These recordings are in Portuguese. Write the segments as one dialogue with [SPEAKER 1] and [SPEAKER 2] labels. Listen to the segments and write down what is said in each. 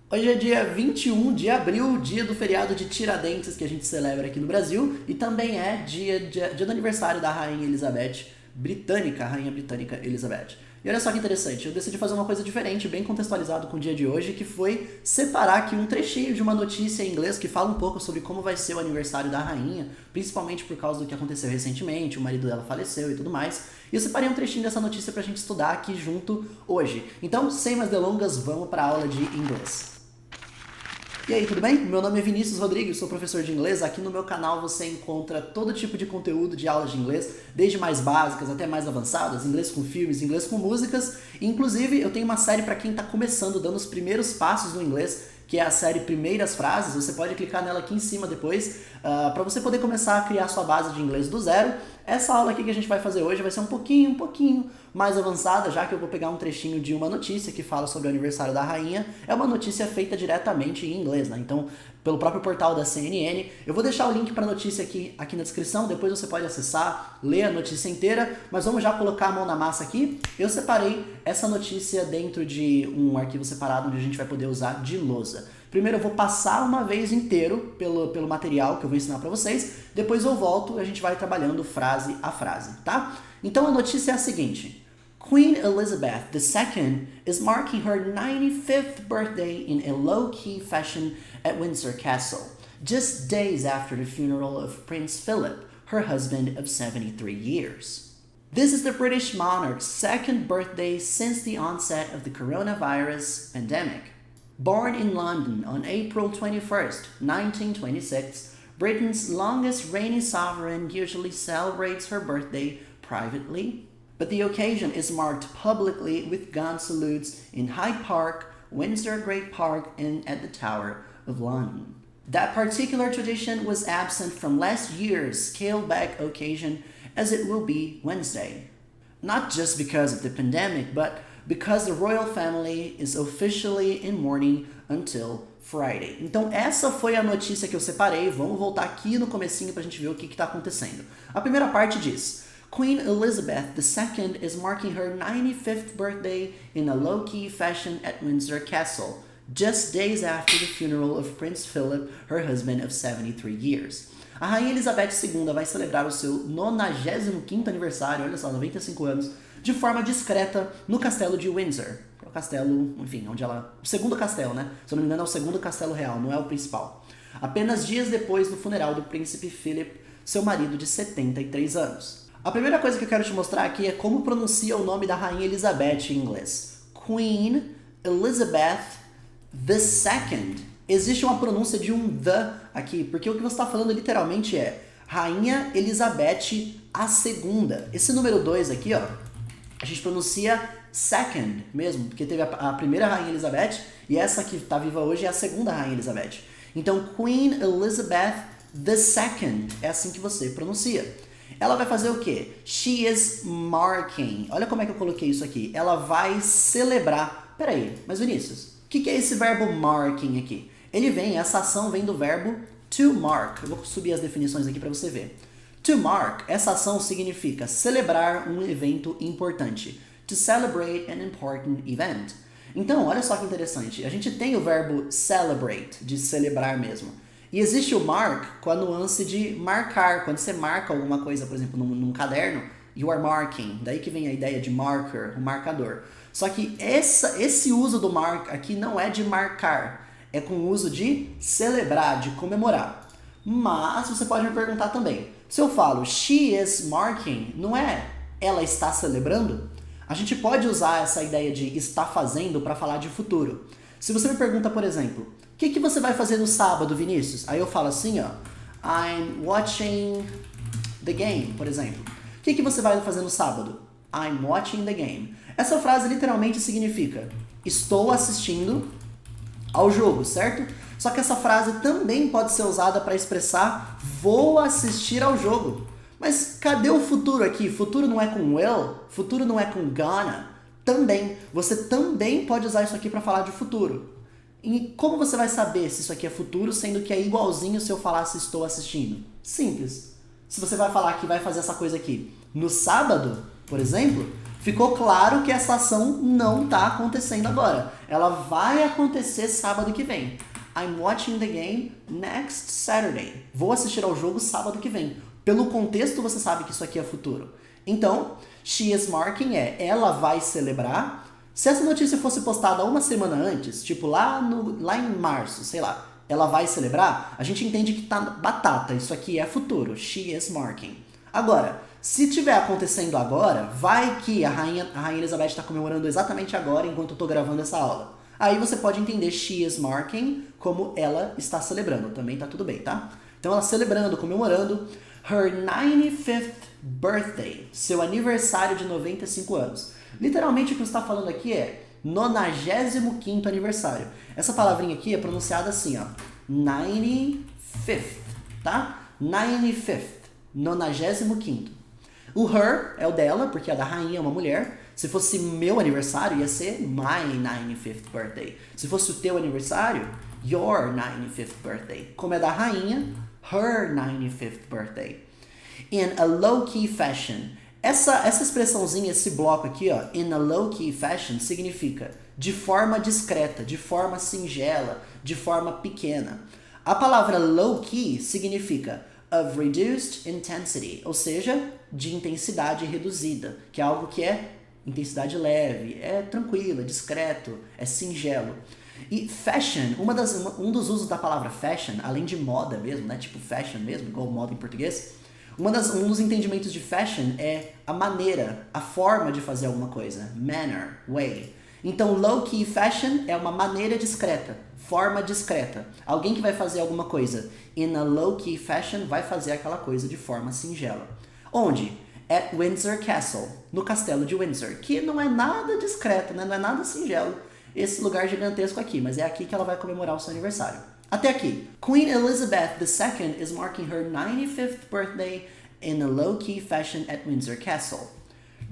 [SPEAKER 1] Hoje é dia 21 de abril, dia do feriado de Tiradentes que a gente celebra aqui no Brasil, e também é dia do aniversário da Rainha Elizabeth Britânica, a Rainha Britânica Elizabeth. E olha só que interessante, eu decidi fazer uma coisa diferente, bem contextualizado com o dia de hoje, que foi separar aqui um trechinho de uma notícia em inglês que fala um pouco sobre como vai ser o aniversário da rainha, principalmente por causa do que aconteceu recentemente, o marido dela faleceu e tudo mais. E eu separei um trechinho dessa notícia pra gente estudar aqui junto hoje. Então, sem mais delongas, vamos para a aula de inglês. E aí, tudo bem? Meu nome é Vinícius Rodrigues, sou professor de inglês. Aqui no meu canal você encontra todo tipo de conteúdo de aulas de inglês, desde mais básicas até mais avançadas, inglês com filmes, inglês com músicas. Inclusive, eu tenho uma série para quem está começando, dando os primeiros passos no inglês, que é a série Primeiras Frases. Você pode clicar nela aqui em cima depois, para você poder começar a criar sua base de inglês do zero. Essa aula aqui que a gente vai fazer hoje vai ser um pouquinho mais avançada, já que eu vou pegar um trechinho de uma notícia que fala sobre o aniversário da rainha. É uma notícia feita diretamente em inglês, né? Então, pelo próprio portal da CNN. Eu vou deixar o link para a notícia aqui na descrição, depois você pode acessar, ler a notícia inteira, mas vamos já colocar a mão na massa aqui. Eu separei essa notícia dentro de um arquivo separado onde a gente vai poder usar de lousa. Primeiro eu vou passar uma vez inteiro pelo material que eu vou ensinar para vocês, depois eu volto e a gente vai trabalhando frase a frase, tá? Então a notícia é a seguinte: Queen Elizabeth II is marking her 95th birthday in a low-key fashion at Windsor Castle, just days after the funeral of Prince Philip, her husband of 73 years. This is the British monarch's second birthday since the onset of the coronavirus pandemic. Born in London on April 21st, 1926, Britain's longest reigning sovereign usually celebrates her birthday privately, but the occasion is marked publicly with gun salutes in Hyde Park, Windsor Great Park, and at the Tower of London. That particular tradition was absent from last year's scaled-back occasion, as it will be Wednesday. Not just because of the pandemic, but because the royal family is officially in mourning until Friday. Então essa foi a notícia que eu separei. Vamos voltar aqui no comecinho pra gente ver o que está acontecendo. A primeira parte diz: Queen Elizabeth II is marking her 95th birthday in a low-key fashion at Windsor Castle, just days after the funeral of Prince Philip, her husband of 73 years. A Rainha Elizabeth II vai celebrar o seu 95º aniversário, olha só, 95 anos, de forma discreta no castelo de Windsor. É o castelo, enfim, onde ela... O segundo castelo, né? Se eu não me engano é o segundo castelo real, não é o principal. Apenas dias depois do funeral do príncipe Philip, seu marido de 73 anos. A primeira coisa que eu quero te mostrar aqui é como pronuncia o nome da Rainha Elizabeth em inglês. Queen Elizabeth II. Existe uma pronúncia de um the aqui, porque o que você está falando literalmente é Rainha Elizabeth a segunda. Esse número 2 aqui, ó, a gente pronuncia second mesmo, porque teve a primeira Rainha Elizabeth e essa que está viva hoje é a segunda Rainha Elizabeth. Então, Queen Elizabeth II é assim que você pronuncia. Ela vai fazer o quê? She is marking. Olha como é que eu coloquei isso aqui. Ela vai celebrar. Peraí, mas Vinícius, o que é esse verbo marking aqui? Essa ação vem do verbo to mark. Eu vou subir as definições aqui para você ver. To mark, essa ação significa celebrar um evento importante. To celebrate an important event. Então, olha só que interessante. A gente tem o verbo celebrate, de celebrar mesmo. E existe o mark com a nuance de marcar. Quando você marca alguma coisa, por exemplo, num caderno, you are marking. Daí que vem a ideia de marker, o marcador. Só que esse uso do mark aqui não é de marcar. É com o uso de celebrar, de comemorar. Mas você pode me perguntar também, se eu falo she is marking, não é ela está celebrando? A gente pode usar essa ideia de está fazendo para falar de futuro. Se você me pergunta, por exemplo, o que você vai fazer no sábado, Vinícius? Aí eu falo assim, ó, I'm watching the game, por exemplo. O que você vai fazer no sábado? I'm watching the game. Essa frase literalmente significa estou assistindo ao jogo, certo? Só que essa frase também pode ser usada para expressar vou assistir ao jogo. Mas cadê o futuro aqui? Futuro não é com will? Futuro não é com gonna? Também. Você também pode usar isso aqui para falar de futuro. E como você vai saber se isso aqui é futuro, sendo que é igualzinho se eu falasse estou assistindo? Simples. Se você vai falar que vai fazer essa coisa aqui no sábado, por exemplo, ficou claro que essa ação não está acontecendo agora. Ela vai acontecer sábado que vem. I'm watching the game next Saturday. Vou assistir ao jogo sábado que vem. Pelo contexto, você sabe que isso aqui é futuro. Então, she is marking ela vai celebrar. Se essa notícia fosse postada uma semana antes, tipo lá em março, sei lá, ela vai celebrar, a gente entende que tá batata. Isso aqui é futuro. She is marking. Agora, se estiver acontecendo agora, vai que a Rainha Elizabeth está comemorando exatamente agora, enquanto eu estou gravando essa aula. Aí você pode entender she is marking como ela está celebrando. Também tá tudo bem, tá? Então ela celebrando, comemorando her 95th birthday, seu aniversário de 95 anos. Literalmente o que você está falando aqui é 95º aniversário. Essa palavrinha aqui é pronunciada assim, ó. 95th, tá? 95th, 95º. O her é o dela, porque a da rainha é uma mulher. Se fosse meu aniversário, ia ser my 95th birthday. Se fosse o teu aniversário, your 95th birthday. Como é da rainha, her 95th birthday. In a low-key fashion. Essa expressãozinha, esse bloco aqui, ó, in a low-key fashion, significa de forma discreta, de forma singela, de forma pequena. A palavra low-key significa of reduced intensity, ou seja, de intensidade reduzida, que é algo que é intensidade leve, é tranquilo, é discreto, é singelo. E fashion, um dos usos da palavra fashion, além de moda mesmo, né, tipo fashion mesmo, igual moda em português, um dos entendimentos de fashion é a maneira, a forma de fazer alguma coisa, manner, way. Então, low-key fashion é uma maneira discreta, forma discreta. Alguém que vai fazer alguma coisa in a low-key fashion vai fazer aquela coisa de forma singela. Onde? At Windsor Castle, no castelo de Windsor, que não é nada discreto, né? Não é nada singelo, esse lugar gigantesco aqui, mas é aqui que ela vai comemorar o seu aniversário. Até aqui. Queen Elizabeth II is marking her 95th birthday in a low-key fashion at Windsor Castle.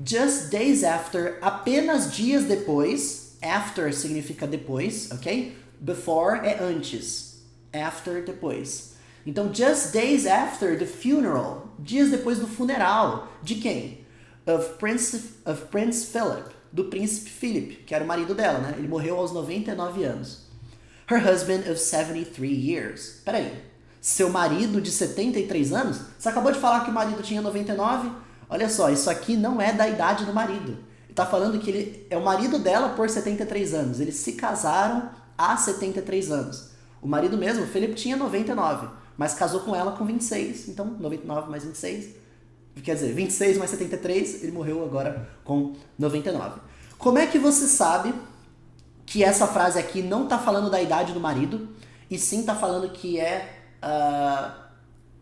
[SPEAKER 1] Just days after, apenas dias depois, after significa depois, ok? Before é antes, after depois. Então, just days after the funeral, dias depois do funeral, de quem? Of Prince Philip, do príncipe Philip, que era o marido dela, né? Ele morreu aos 99 anos. Her husband of 73 years. Peraí, seu marido de 73 anos? Você acabou de falar que o marido tinha 99? Olha só, isso aqui não é da idade do marido. Ele tá falando que ele é o marido dela por 73 anos. Eles se casaram há 73 anos. O marido mesmo, o Philip, tinha 99, mas casou com ela com 26. Então, 99 mais 26, quer dizer, 26 mais 73, ele morreu agora com 99. Como é que você sabe que essa frase aqui não tá falando da idade do marido, e sim tá falando que é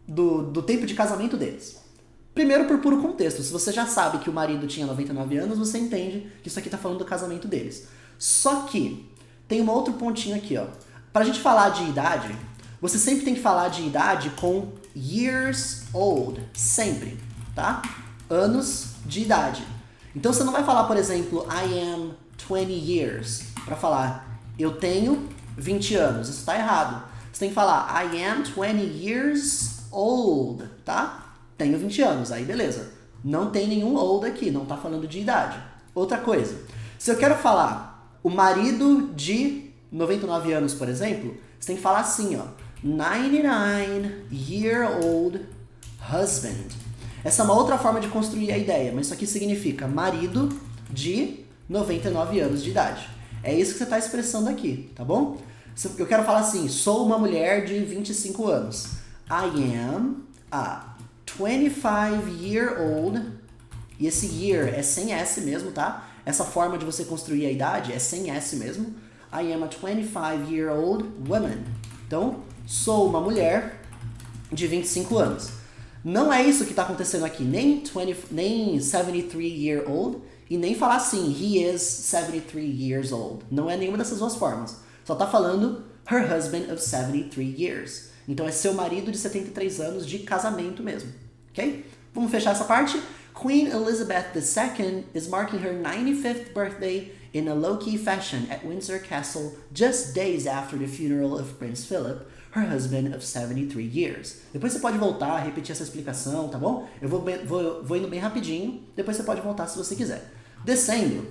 [SPEAKER 1] do tempo de casamento deles? Primeiro, por puro contexto. Se você já sabe que o marido tinha 99 anos, você entende que isso aqui tá falando do casamento deles. Só que tem um outro pontinho aqui, ó. Pra gente falar de idade, você sempre tem que falar de idade com years old. Sempre, tá? Anos de idade. Então você não vai falar, por exemplo, I am 20 years. Pra falar, eu tenho 20 anos. Isso tá errado. Você tem que falar, I am 20 years old, tá? Tenho 20 anos, aí beleza. Não tem nenhum old aqui, não tá falando de idade. Outra coisa, se eu quero falar o marido de 99 anos, por exemplo, você tem que falar assim, ó. 99-year-old husband. Essa é uma outra forma de construir a ideia, mas isso aqui significa marido de 99 anos de idade. É isso que você está expressando aqui, tá bom? Eu quero falar assim, sou uma mulher de 25 anos. I am a 25-year-old, e esse year é sem S mesmo, tá? Essa forma de você construir a idade é sem S mesmo. I am a 25-year-old woman. Então, sou uma mulher de 25 anos. Não é isso que está acontecendo aqui, nem 73-year-old, e nem falar assim, he is 73 years old. Não é nenhuma dessas duas formas. Só está falando her husband of 73 years. Então é seu marido de 73 anos de casamento mesmo, ok? Vamos fechar essa parte? Queen Elizabeth II is marking her 95th birthday in a low-key fashion at Windsor Castle just days after the funeral of Prince Philip, her husband of 73 years. Depois você pode voltar, repetir essa explicação, tá bom? Eu vou indo bem rapidinho, depois você pode voltar se você quiser. Descendo.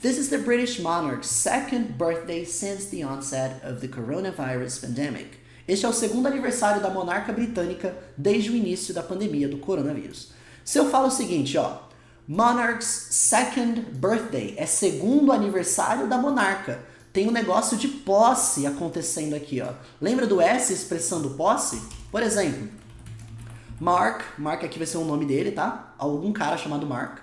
[SPEAKER 1] This is the British monarch's second birthday since the onset of the coronavirus pandemic. Este é o segundo aniversário da monarca britânica desde o início da pandemia do coronavírus. Se eu falo o seguinte, ó, monarch's second birthday, é segundo aniversário da monarca. Tem um negócio de posse acontecendo aqui, ó. Lembra do S expressando posse? Por exemplo, Mark aqui vai ser o nome dele, tá? Algum cara chamado Mark.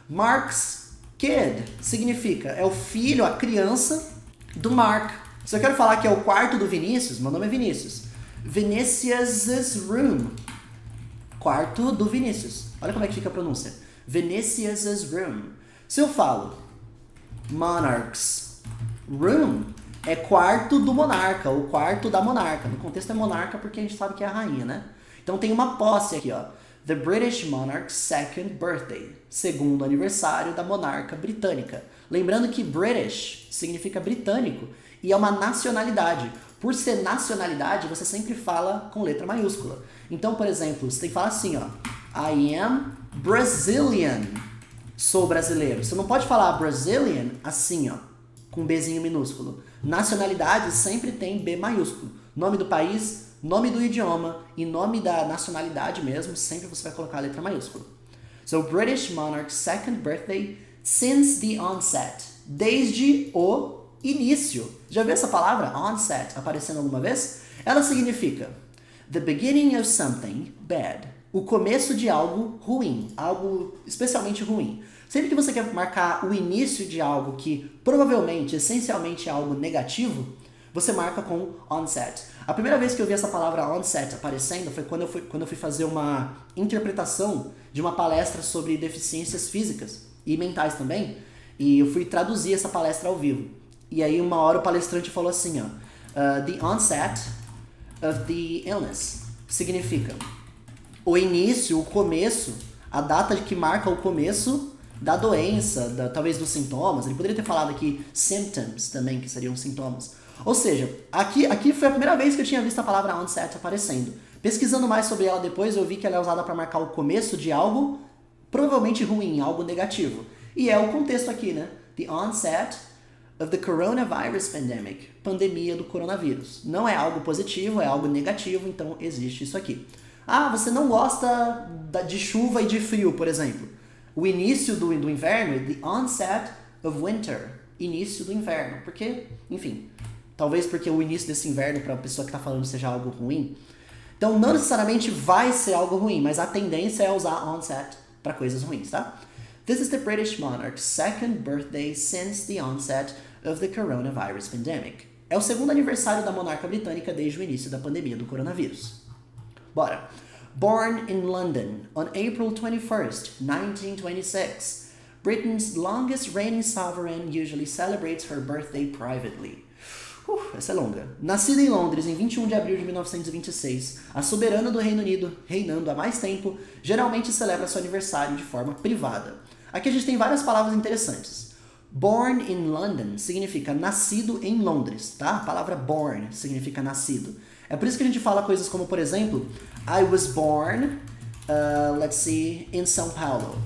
[SPEAKER 1] Mark's kid significa, é o filho, a criança do Mark. Se eu quero falar que é o quarto do Vinícius, meu nome é Vinícius. Vinicius's room. Quarto do Vinícius. Olha como é que fica a pronúncia. Vinicius's room. Se eu falo monarch's room, é quarto do monarca, ou quarto da monarca. No contexto é monarca porque a gente sabe que é a rainha, né? Então tem uma posse aqui, ó. The British monarch's second birthday. Segundo aniversário da monarca britânica. Lembrando que British significa britânico e é uma nacionalidade. Por ser nacionalidade, você sempre fala com letra maiúscula. Então, por exemplo, você tem que falar assim, ó. I am Brazilian. Sou brasileiro. Você não pode falar Brazilian assim, ó, com Bzinho minúsculo. Nacionalidade sempre tem B maiúsculo. Nome do país, nome do idioma e nome da nacionalidade mesmo, sempre você vai colocar a letra maiúscula. So, British monarch's second birthday since the onset. Desde o início. Já viu essa palavra, onset, aparecendo alguma vez? Ela significa the beginning of something bad. O começo de algo ruim, algo especialmente ruim. Sempre que você quer marcar o início de algo que provavelmente, essencialmente é algo negativo, você marca com onset. A primeira vez que eu vi essa palavra onset aparecendo foi quando eu fui fazer uma interpretação de uma palestra sobre deficiências físicas e mentais também, e eu fui traduzir essa palestra ao vivo. E aí uma hora o palestrante falou assim, ó, the onset of the illness significa o início, o começo, a data que marca o começo da doença, talvez dos sintomas. Ele poderia ter falado aqui symptoms também, que seriam sintomas. Ou seja, aqui foi a primeira vez que eu tinha visto a palavra onset aparecendo. Pesquisando mais sobre ela depois, eu vi que ela é usada para marcar o começo de algo provavelmente ruim, algo negativo. E é o contexto aqui, né? The onset of the coronavirus pandemic. Pandemia do coronavírus. Não é algo positivo, é algo negativo, então existe isso aqui. Ah, você não gosta de chuva e de frio, por exemplo. O início do inverno, the onset of winter. Início do inverno. Porque, enfim, talvez porque o início desse inverno para a pessoa que está falando seja algo ruim. Então, não necessariamente vai ser algo ruim, mas a tendência é usar onset para coisas ruins, tá? This is the British monarch's second birthday since the onset of the coronavirus pandemic. É o segundo aniversário da monarca britânica desde o início da pandemia do coronavírus. Bora. Born in London on April 21st, 1926, Britain's longest reigning sovereign usually celebrates her birthday privately. Essa é longa. Nascida em Londres em 21 de abril de 1926, a soberana do Reino Unido, reinando há mais tempo, geralmente celebra seu aniversário de forma privada. Aqui a gente tem várias palavras interessantes. Born in London significa nascido em Londres, tá? A palavra born significa nascido. É por isso que a gente fala coisas como, por exemplo, I was born, in São Paulo.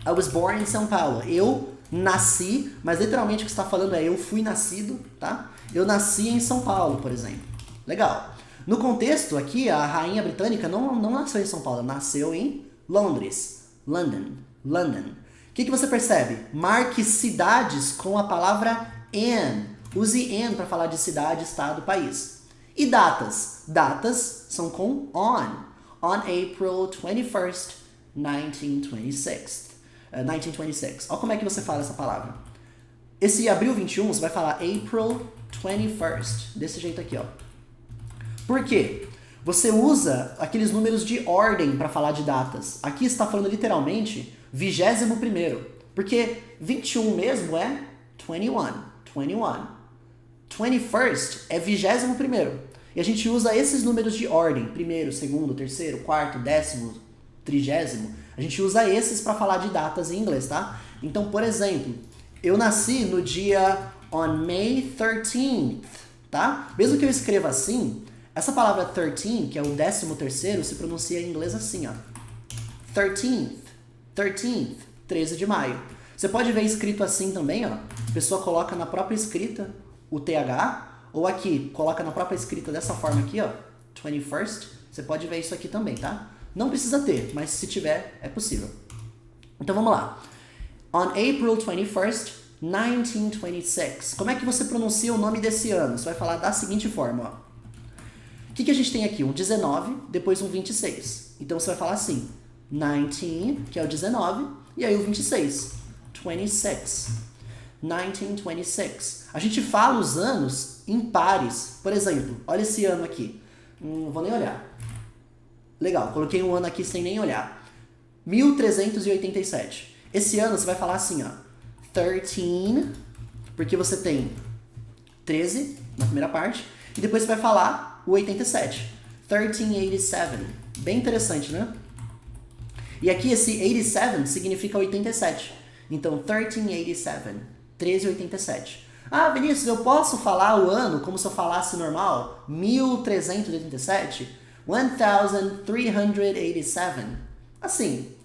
[SPEAKER 1] I was born in São Paulo. Eu nasci, mas literalmente o que você está falando é eu fui nascido, tá? Eu nasci em São Paulo, por exemplo. Legal. No contexto aqui, a rainha britânica não nasceu em São Paulo, nasceu em Londres. London. O que você percebe? Marque cidades com a palavra in. Use in para falar de cidade, estado, país. E datas? Datas são com on. On April 21st, 1926. Olha como é que você fala essa palavra. Esse abril 21, você vai falar April 21st. Desse jeito aqui, ó. Por quê? Você usa aqueles números de ordem para falar de datas. Aqui está falando literalmente 21º. Porque 21 mesmo é 21. 21st é 21º. E a gente usa esses números de ordem. Primeiro, segundo, terceiro, quarto, décimo, 30º. A gente usa esses para falar de datas em inglês, tá? Então, por exemplo, eu nasci no dia on May 13th, tá? Mesmo que eu escreva assim, essa palavra 13, que é o 13º, se pronuncia em inglês assim, ó. 13th, 13th, 13 de maio. Você pode ver escrito assim também, ó. A pessoa coloca na própria escrita o TH, ou aqui, coloca na própria escrita dessa forma aqui, ó, 21st. Você pode ver isso aqui também, tá? Não precisa ter, mas se tiver, é possível. Então vamos lá. On April 21st, 1926. Como é que você pronuncia o nome desse ano? Você vai falar da seguinte forma, ó. O que a gente tem aqui? Um 19, depois um 26. Então você vai falar assim, 19, que é o 19, e aí o 26, 26. 1926. A gente fala os anos em pares. Por exemplo, olha esse ano aqui. Não vou nem olhar. Legal, coloquei um ano aqui sem nem olhar. 1387. Esse ano você vai falar assim, ó. 13, porque você tem 13 na primeira parte, e depois você vai falar o 87. 1387. Bem interessante, né? E aqui esse 87 significa 87. Então, 1387. 1387. Ah, Vinícius, eu posso falar o ano como se eu falasse normal? 1387? 1387. Assim,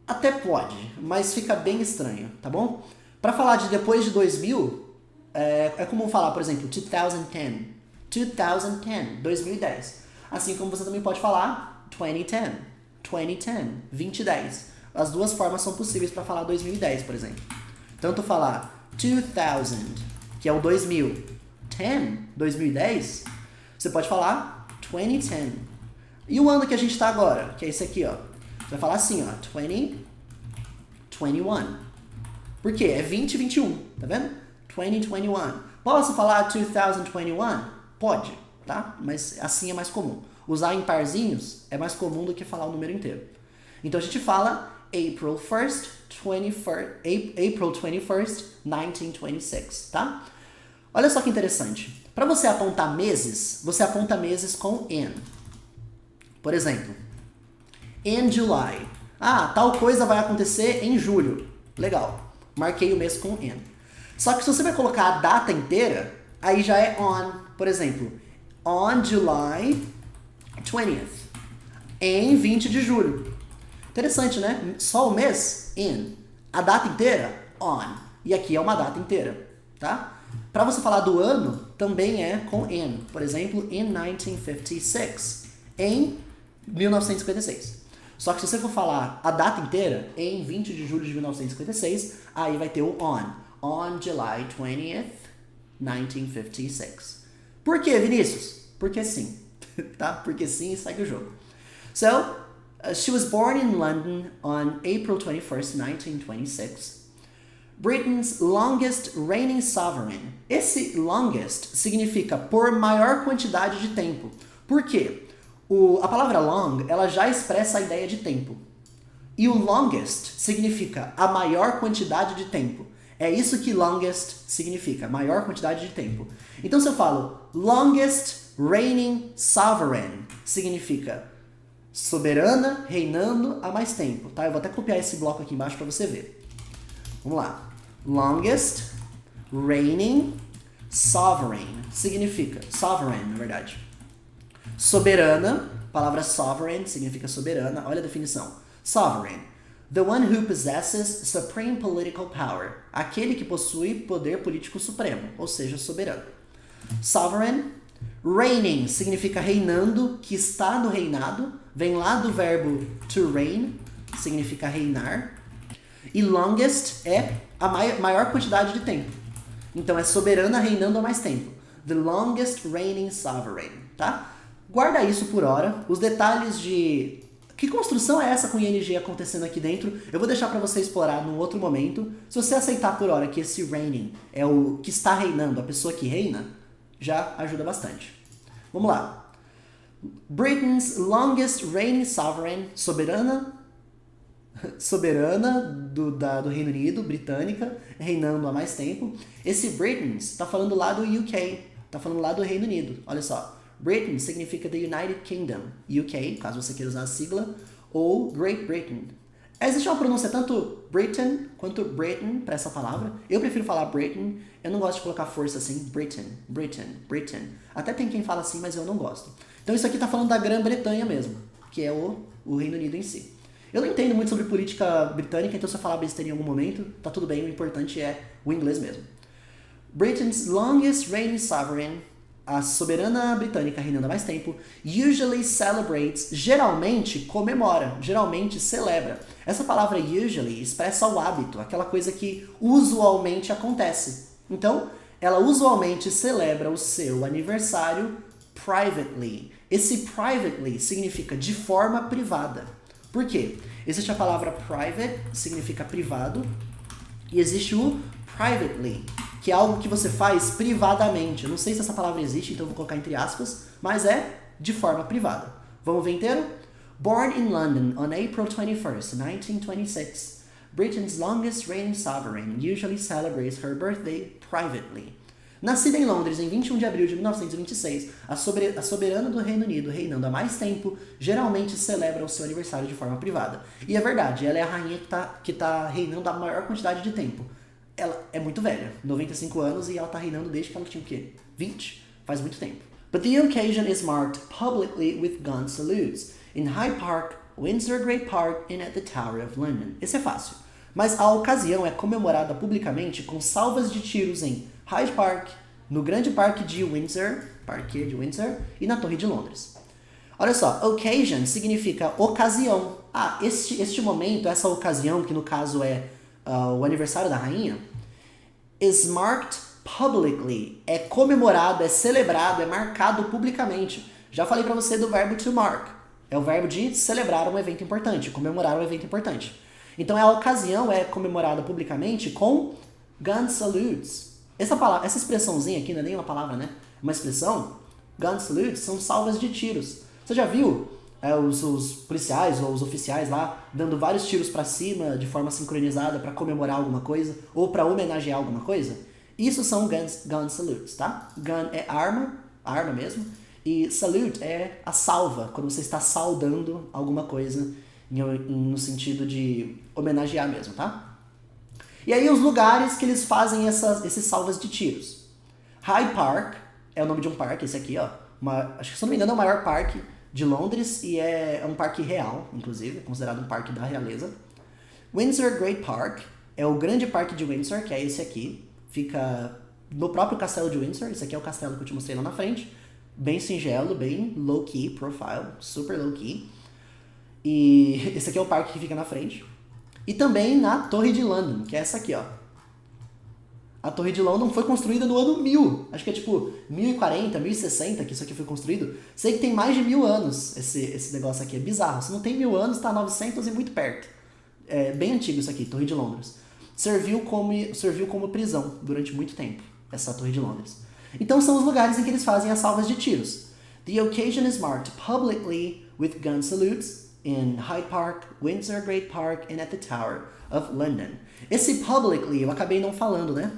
[SPEAKER 1] até pode, mas fica bem estranho, tá bom? Para falar de depois de 2000, é comum falar, por exemplo, 2010. 2010, 2010. Assim como você também pode falar 2010, 2010, 2010. As duas formas são possíveis para falar 2010, por exemplo. Tanto falar 2000, que é o 2000, 10, 2010, você pode falar 2010. E o ano que a gente está agora, que é esse aqui, ó. Você vai falar assim, ó, 2021. Por quê? É 2021, tá vendo? 2021. Posso falar 2021? Pode, tá? Mas assim é mais comum. Usar em parzinhos é mais comum do que falar o número inteiro. Então a gente fala April 1st, April 21st, 1926, tá? Olha só que interessante. Para você apontar meses, você aponta meses com in. Por exemplo, in July. Ah, tal coisa vai acontecer em julho. Legal. Marquei o mês com in. Só que se você vai colocar a data inteira, aí já é on. Por exemplo, on July 20th. Em 20 de julho. Interessante, né? Só o mês, in. A data inteira, on. E aqui é uma data inteira, tá? Para você falar do ano, também é com in. Por exemplo, in 1956. Em 1956. Só que se você for falar a data inteira, em 20 de julho de 1956, aí vai ter o on. On July 20th, 1956. Por quê, Vinícius? Porque sim. Tá? Porque sim e segue o jogo. So, she was born in London on April 21st, 1926. Britain's longest reigning sovereign. Esse longest significa por maior quantidade de tempo. Por quê? A palavra long, ela já expressa a ideia de tempo. E o longest significa a maior quantidade de tempo. É isso que longest significa, maior quantidade de tempo. Então se eu falo longest reigning sovereign, significa soberana, reinando há mais tempo, tá? Eu vou até copiar esse bloco aqui embaixo para você ver. Vamos lá. Longest reigning sovereign significa, sovereign, na verdade. Soberana, palavra sovereign significa soberana. Olha a definição. Sovereign, the one who possesses supreme political power. Aquele que possui poder político supremo, ou seja, soberano. Sovereign. Reigning significa reinando, que está no reinado. Vem lá do verbo to reign, significa reinar. E longest é a maior quantidade de tempo. Então é soberana reinando há mais tempo. The longest reigning sovereign, tá? Guarda isso por hora. Os detalhes de que construção é essa com ING acontecendo aqui dentro, eu vou deixar para você explorar num outro momento. Se você aceitar por hora que esse reigning é o que está reinando, a pessoa que reina, já ajuda bastante. Vamos lá. Britain's longest reigning sovereign, soberana do Reino Unido, britânica, reinando há mais tempo. Esse Britain's está falando lá do UK, está falando lá do Reino Unido. Olha só. Britain significa the United Kingdom, UK, caso você queira usar a sigla, ou Great Britain. Existe uma pronúncia tanto Britain quanto Britain para essa palavra. Eu prefiro falar Britain, eu não gosto de colocar força assim, Britain, Britain, Britain. Até tem quem fala assim, mas eu não gosto. Então isso aqui está falando da Grã-Bretanha mesmo, que é o Reino Unido em si. Eu não entendo muito sobre política britânica, então se eu falar besteira em algum momento, tá tudo bem, o importante é o inglês mesmo. Britain's longest reigning sovereign, a soberana britânica reinando há mais tempo, usually celebrates, geralmente comemora, geralmente celebra. Essa palavra usually expressa o hábito, aquela coisa que usualmente acontece. Então, ela usualmente celebra o seu aniversário privately. Esse privately significa de forma privada. Por quê? Existe a palavra private, significa privado, e existe o privately, que é algo que você faz privadamente. Eu não sei se essa palavra existe, então eu vou colocar entre aspas, mas é de forma privada. Vamos ver inteiro? Born in London on April 21st, 1926, Britain's longest reigning sovereign usually celebrates her birthday privately. Nascida em Londres em 21 de abril de 1926, a soberana do Reino Unido, reinando há mais tempo, geralmente celebra o seu aniversário de forma privada. E é verdade, ela é a rainha que tá reinando a maior quantidade de tempo. Ela é muito velha, 95 anos, e ela tá reinando desde que ela tinha o quê? 20? Faz muito tempo. But the occasion is marked publicly with gun salutes in Hyde Park, Windsor Great Park and at the Tower of London. Esse é fácil. Mas a ocasião é comemorada publicamente com salvas de tiros em Hyde Park, no Grande Parque de Windsor, Parque de Windsor, e na Torre de Londres. Olha só, occasion significa ocasião. Ah, este momento, essa ocasião, que no caso é o aniversário da rainha, is marked publicly. É comemorado, é celebrado, é marcado publicamente. Já falei pra você do verbo to mark. É o verbo de celebrar um evento importante, comemorar um evento importante. Então a ocasião é comemorada publicamente com gun salutes. Essa expressãozinha aqui não é nem uma palavra, né? Uma expressão, gun salutes, são salvas de tiros. Você já viu os policiais ou os oficiais lá dando vários tiros pra cima de forma sincronizada pra comemorar alguma coisa ou pra homenagear alguma coisa? Isso são gun salutes, tá? Gun é arma mesmo, e salute é a salva, quando você está saudando alguma coisa no sentido de homenagear mesmo, tá? E aí os lugares que eles fazem esses salvas de tiros. Hyde Park é o nome de um parque, esse aqui, ó. Acho que, se não me engano, é o maior parque de Londres e é um parque real, inclusive, é considerado um parque da realeza. Windsor Great Park é o grande parque de Windsor, que é esse aqui. Fica no próprio castelo de Windsor. Esse aqui é o castelo que eu te mostrei lá na frente. Bem singelo, bem low-key profile, super low-key. E esse aqui é o parque que fica na frente. E também na Torre de London, que é essa aqui, ó. A Torre de London foi construída no ano 1000. Acho que é tipo 1040, 1060 que isso aqui foi construído. Sei que tem mais de 1000 anos esse negócio aqui. É bizarro. Se não tem 1000 anos, tá 900 e muito perto. É bem antigo isso aqui, Torre de Londres. Serviu como prisão durante muito tempo, essa Torre de Londres. Então são os lugares em que eles fazem as salvas de tiros. The occasion is marked publicly with gun salutes in Hyde Park, Windsor Great Park and at the Tower of London. Esse publicly eu acabei não falando, né?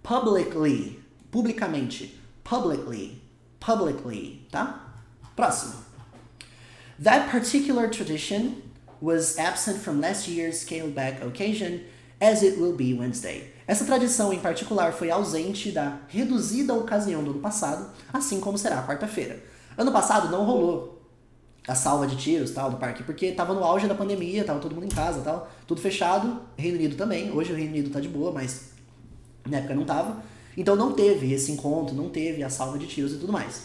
[SPEAKER 1] Publicly, publicamente. Publicly, tá? Próximo. That particular tradition was absent from last year's scaled-back occasion, as it will be Wednesday. Essa tradição em particular foi ausente da reduzida ocasião do ano passado, assim como será quarta-feira. Ano passado não rolou a salva de tiros, tal, do parque, porque tava no auge da pandemia, tava todo mundo em casa, tal, tudo fechado, Reino Unido também. Hoje o Reino Unido tá de boa, mas na época não tava. Então não teve esse encontro, não teve a salva de tiros e tudo mais.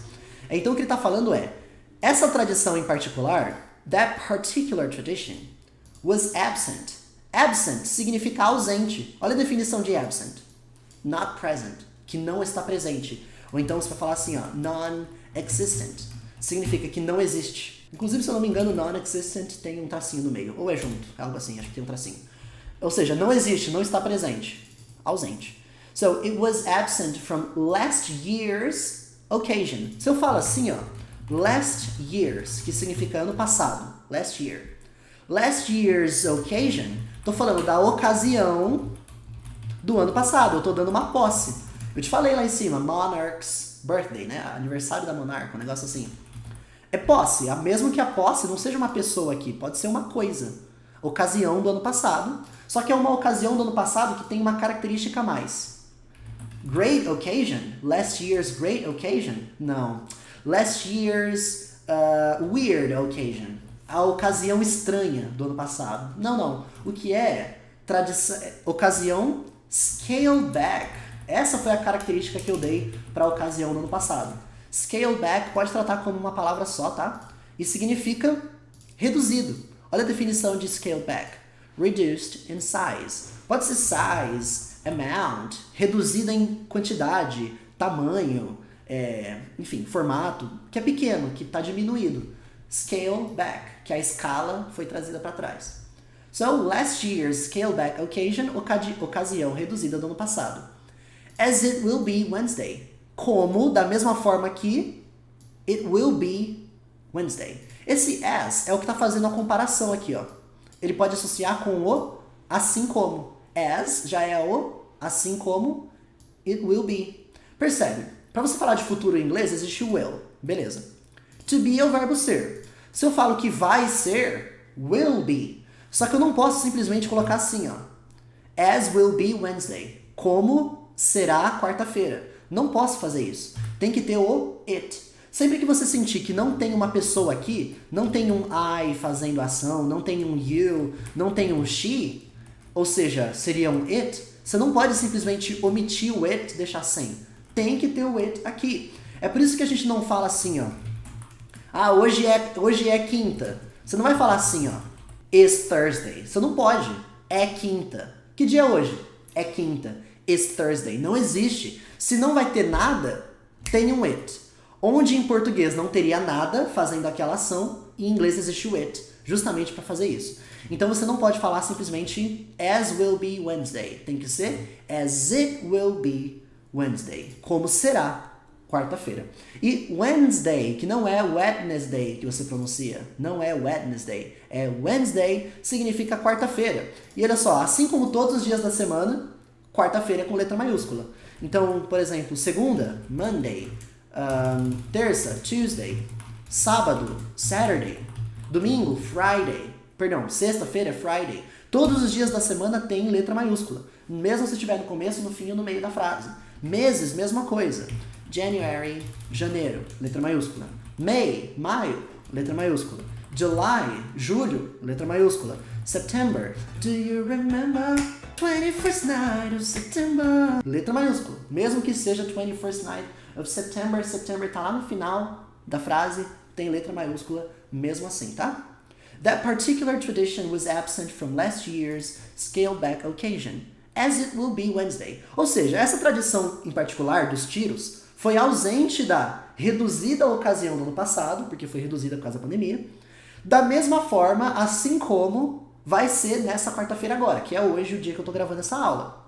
[SPEAKER 1] Então o que ele tá falando é, essa tradição em particular, that particular tradition, was absent. Absent significa ausente. Olha a definição de absent. Not present, que não está presente. Ou então você vai falar assim, ó, non-existent. Significa que não existe. Inclusive, se eu não me engano, non-existent tem um tracinho no meio. Ou é junto, algo assim, acho que tem um tracinho. Ou seja, não existe, não está presente. Ausente. So, it was absent from last year's occasion. Se eu falo assim, ó, last year's, que significa ano passado. Last year. Last year's occasion, tô falando da ocasião do ano passado. Eu tô dando uma posse. Eu te falei lá em cima, monarch's birthday, né? Aniversário da monarca, um negócio assim. É posse, mesmo que a posse não seja uma pessoa aqui, pode ser uma coisa. Ocasião do ano passado, só que é uma ocasião do ano passado que tem uma característica a mais. Great occasion, last year's great occasion, não. Last year's weird occasion. a ocasião estranha do ano passado. Não. O que é tradição, ocasião scale back. Essa foi a característica que eu dei para a ocasião do ano passado. Scale back pode tratar como uma palavra só, tá? E significa reduzido. Olha a definição de scale back. Reduced in size. Pode ser size, amount, reduzida em quantidade, tamanho, enfim, formato, que é pequeno, que está diminuído. Scale back, que a escala foi trazida para trás. So, last year's scale back occasion, ocasião reduzida do ano passado. As it will be Wednesday. Como, da mesma forma que it will be Wednesday. Esse as é o que está fazendo a comparação aqui, ó. Ele pode associar com o assim como. As já é o assim como it will be. Percebe? Para você falar de futuro em inglês, existe o will. Beleza. To be é o verbo ser. Se eu falo que vai ser, will be. Só que eu não posso simplesmente colocar assim, ó. As will be Wednesday. Como será quarta-feira. Não posso fazer isso. Tem que ter o it. Sempre que você sentir que não tem uma pessoa aqui, não tem um I fazendo ação, não tem um you, não tem um she, ou seja, seria um it, você não pode simplesmente omitir o it e deixar sem. Tem que ter o it aqui. É por isso que a gente não fala assim, ó. Ah, hoje é quinta. Você não vai falar assim, ó. Is Thursday. Você não pode. É quinta. Que dia é hoje? É quinta. Is Thursday. Não existe. Se não vai ter nada, tem um it. Onde em português não teria nada fazendo aquela ação, em inglês existe o it, justamente para fazer isso. Então você não pode falar simplesmente as will be Wednesday. Tem que ser as it will be Wednesday. Como será quarta-feira. E Wednesday, que não é Wednesday que você pronuncia, não é Wednesday, é Wednesday, significa quarta-feira. E olha só, assim como todos os dias da semana, quarta-feira é com letra maiúscula. Então, por exemplo, segunda, Monday, terça, Tuesday, sábado, Saturday, domingo, Friday, perdão, sexta-feira é Friday. Todos os dias da semana tem letra maiúscula, mesmo se estiver no começo, no fim ou no meio da frase. Meses, mesma coisa. January, janeiro, letra maiúscula. May, maio, letra maiúscula. July, julho, letra maiúscula. September, do you remember 21st night of September? Letra maiúscula, mesmo que seja 21st night of September, September tá lá no final da frase, tem letra maiúscula mesmo assim, tá? That particular tradition was absent from last year's scaled back occasion, as it will be Wednesday. Ou seja, essa tradição em particular dos tiros foi ausente da reduzida ocasião do ano passado, porque foi reduzida por causa da pandemia, da mesma forma, assim como vai ser nessa quarta-feira agora, que é hoje o dia que eu tô gravando essa aula.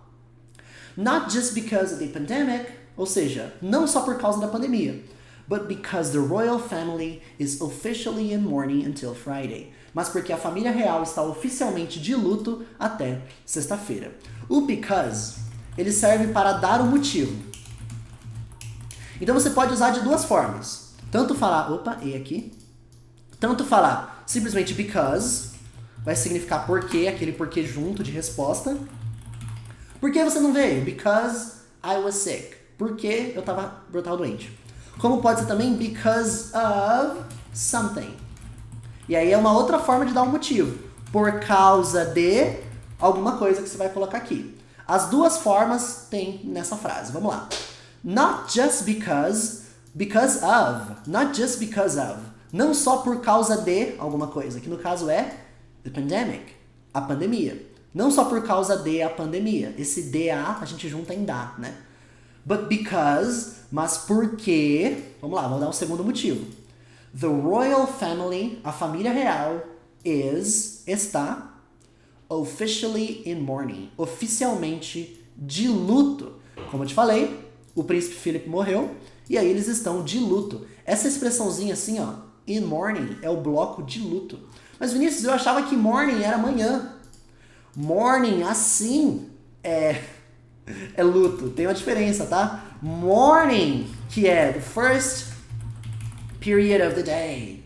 [SPEAKER 1] Not just because of the pandemic, ou seja, não só por causa da pandemia, but because the royal family is officially in mourning until Friday. Mas porque a família real está oficialmente de luto até sexta-feira. O because, ele serve para dar o motivo. Então você pode usar de duas formas. Tanto falar, tanto falar simplesmente because, vai significar porquê, aquele porquê junto de resposta. Por que você não veio? Because I was sick. Porque eu tava doente. Como pode ser também because of something. E aí é uma outra forma de dar um motivo. Por causa de alguma coisa que você vai colocar aqui. As duas formas tem nessa frase. Vamos lá. Not just because of. Not just because of. Não só por causa de alguma coisa, que no caso é the pandemic, a pandemia. Não só por causa de a pandemia. Esse de a gente junta em da, né? But because, mas porque, vamos lá, vamos dar um segundo motivo. The royal family, a família real, está officially in mourning, oficialmente de luto. Como eu te falei, o príncipe Philip morreu e aí eles estão de luto. Essa expressãozinha assim, ó, in mourning, é o bloco de luto. Mas Vinícius, eu achava que morning era manhã. Morning, assim, é luto. Tem uma diferença, tá? Morning, que é the first period of the day.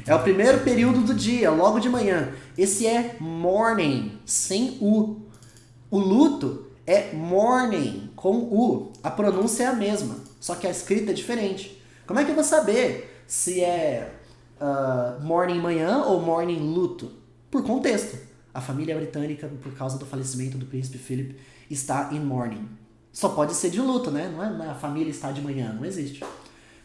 [SPEAKER 1] É o primeiro período do dia, logo de manhã. Esse é morning, sem U. O luto é morning, com U. A pronúncia é a mesma, só que a escrita é diferente. Como é que eu vou saber se é mourning manhã ou mourning luto? Por contexto. A família britânica, por causa do falecimento do príncipe Philip, está in mourning. Só pode ser de luto, né? Não é a família está de manhã, não existe.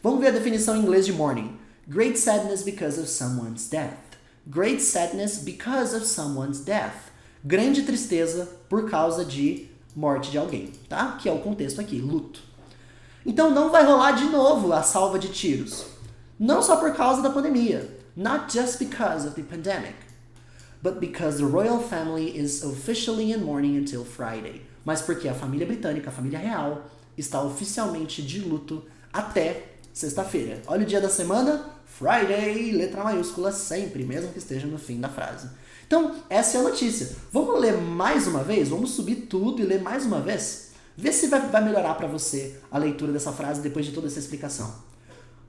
[SPEAKER 1] Vamos ver a definição em inglês de mourning. Great sadness because of someone's death. Great sadness because of someone's death. Grande tristeza por causa de morte de alguém, tá? Que é o contexto aqui, luto. Então não vai rolar de novo a salva de tiros. Não só por causa da pandemia. Not just because of the pandemic. But because the royal family is officially in mourning until Friday. Mas porque a família britânica, a família real, está oficialmente de luto até sexta-feira. Olha o dia da semana, Friday, letra maiúscula sempre, mesmo que esteja no fim da frase. Então, essa é a notícia. Vamos ler mais uma vez? Vamos subir tudo e ler mais uma vez? Vê se vai melhorar para você a leitura dessa frase depois de toda essa explicação.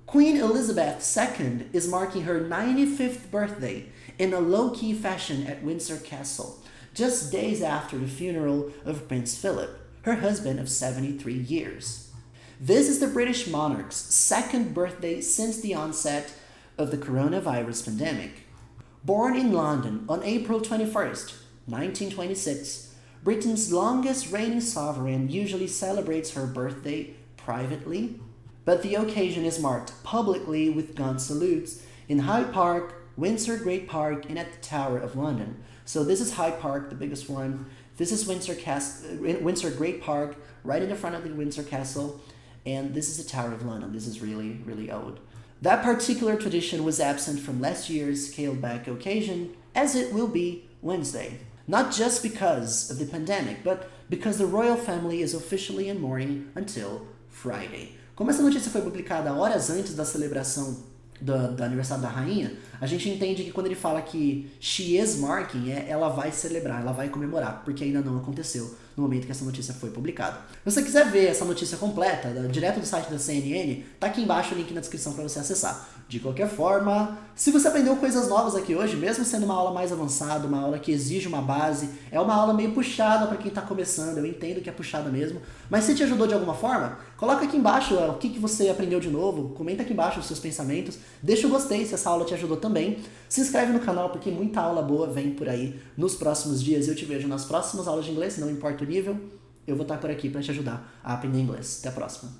[SPEAKER 1] Queen Elizabeth II is marking her 95th birthday in a low-key fashion at Windsor Castle, just days after the funeral of Prince Philip, her husband of 73 years. This is the British monarch's second birthday since the onset of the coronavirus pandemic. Born in London on April 21st, 1926, Britain's longest reigning sovereign usually celebrates her birthday privately, but the occasion is marked publicly with gun salutes in Hyde Park, Windsor Great Park, and at the Tower of London. So this is Hyde Park, the biggest one. This is Windsor Great Park, right in the front of the Windsor Castle. And this is the Tower of London. This is really, really old. That particular tradition was absent from last year's scaled-back occasion, as it will be Wednesday. Not just because of the pandemic, but because the royal family is officially in mourning until Friday. Como essa notícia foi publicada horas antes da celebração do aniversário da rainha, a gente entende que quando ele fala que she is marking, ela vai celebrar, ela vai comemorar, porque ainda não aconteceu no momento que essa notícia foi publicada. Se você quiser ver essa notícia completa, direto do site da CNN, tá aqui embaixo o link na descrição para você acessar. De qualquer forma, se você aprendeu coisas novas aqui hoje, mesmo sendo uma aula mais avançada, uma aula que exige uma base, é uma aula meio puxada para quem está começando, eu entendo que é puxada mesmo, mas se te ajudou de alguma forma, coloca aqui embaixo o que você aprendeu de novo, comenta aqui embaixo os seus pensamentos, deixa o gostei se essa aula te ajudou também, se inscreve no canal porque muita aula boa vem por aí nos próximos dias, eu te vejo nas próximas aulas de inglês, não importa o nível, eu vou estar por aqui para te ajudar a aprender inglês. Até a próxima.